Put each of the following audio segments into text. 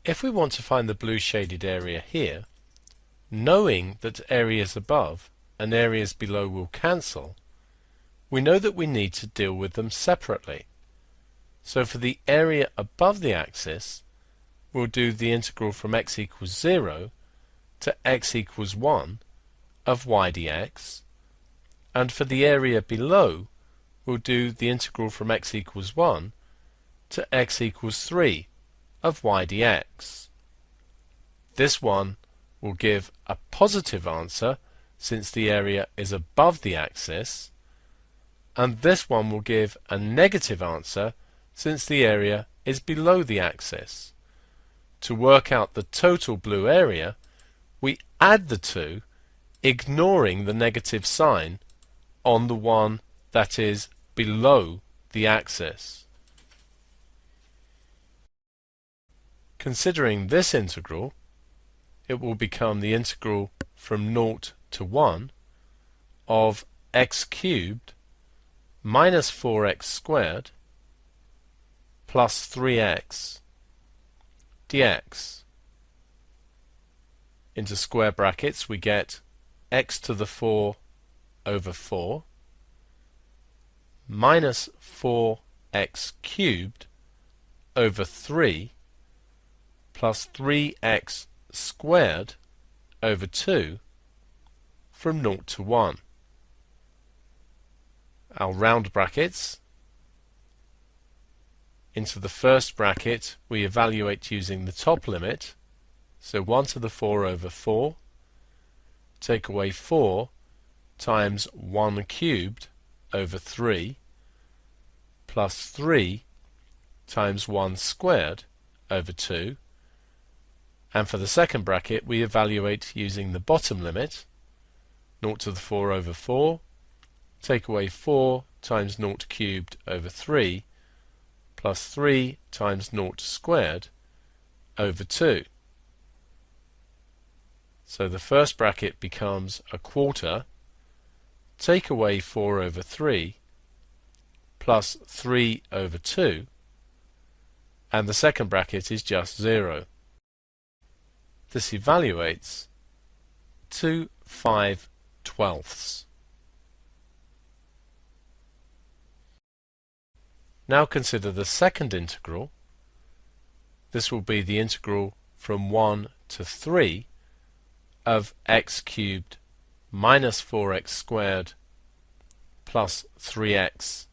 If we want to find the blue shaded area here, knowing that areas above and areas below will cancel, we know that we need to deal with them separately. So for the area above the axis, we'll do the integral from x equals 0 to x equals 1 of y dx, and for the area below, we'll do the integral from x equals 1 to x equals 3 of y dx. This one will give a positive answer since the area is above the axis, and this one will give a negative answer since the area is below the axis. To work out the total blue area, we add the two, ignoring the negative sign on the one that is below the axis. Considering this integral, it will become the integral from 0 to 1 of x cubed minus 4x squared plus 3x dx. Into square brackets we get x to the 4 over 4 minus 4x cubed over 3 plus 3x squared over 2 from 0 to 1. Our round brackets. Into the first bracket we evaluate using the top limit, so 1 to the 4 over 4, take away 4 times 1 cubed over 3 plus 3 times 1 squared over 2, and for the second bracket we evaluate using the bottom limit, 0 to the 4 over 4, take away 4 times 0 cubed over 3 plus 3 times 0 squared over 2. So the first bracket becomes a quarter, take away 4 over 3 plus 3 over 2, and the second bracket is just 0. This evaluates to 5/12. Now consider the second integral. This will be the integral from 1 to 3 of x cubed minus 4x squared plus 3x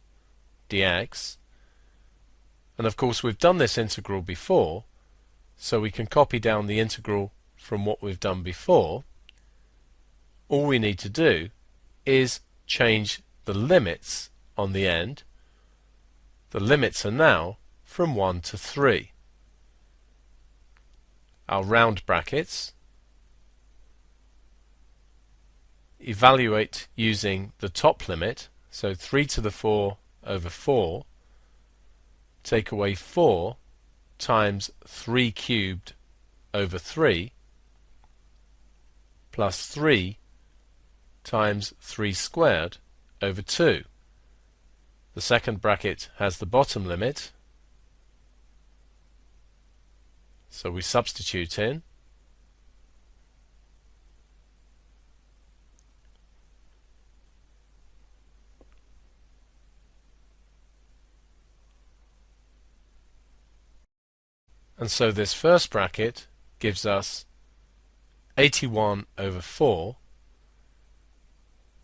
dx. And of course we've done this integral before, so we can copy down the integral from what we've done before. All we need to do is change the limits on the end. The limits are now from 1 to 3. Our round brackets evaluate using the top limit, so 3 to the 4 over 4, take away 4 times 3 cubed over 3 plus 3 times 3 squared over 2. The second bracket has the bottom limit, so we substitute in. And so this first bracket gives us 81 over 4,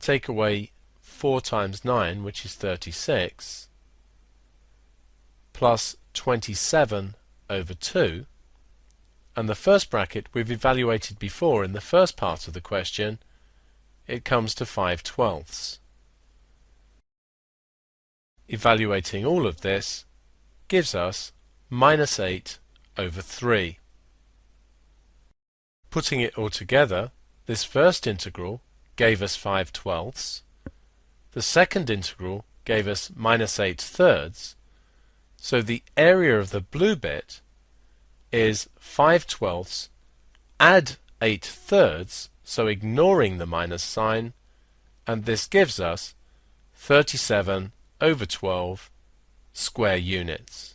take away 4 times 9, which is 36, plus 27 over 2, and the first bracket we've evaluated before in the first part of the question. It comes to 5/12. Evaluating all of this gives us minus 8 over 3. Putting it all together, this first integral gave us 5/12. The second integral gave us minus 8/3, so the area of the blue bit is 5/12 add 8/3, so ignoring the minus sign, and this gives us 37 over 12 square units.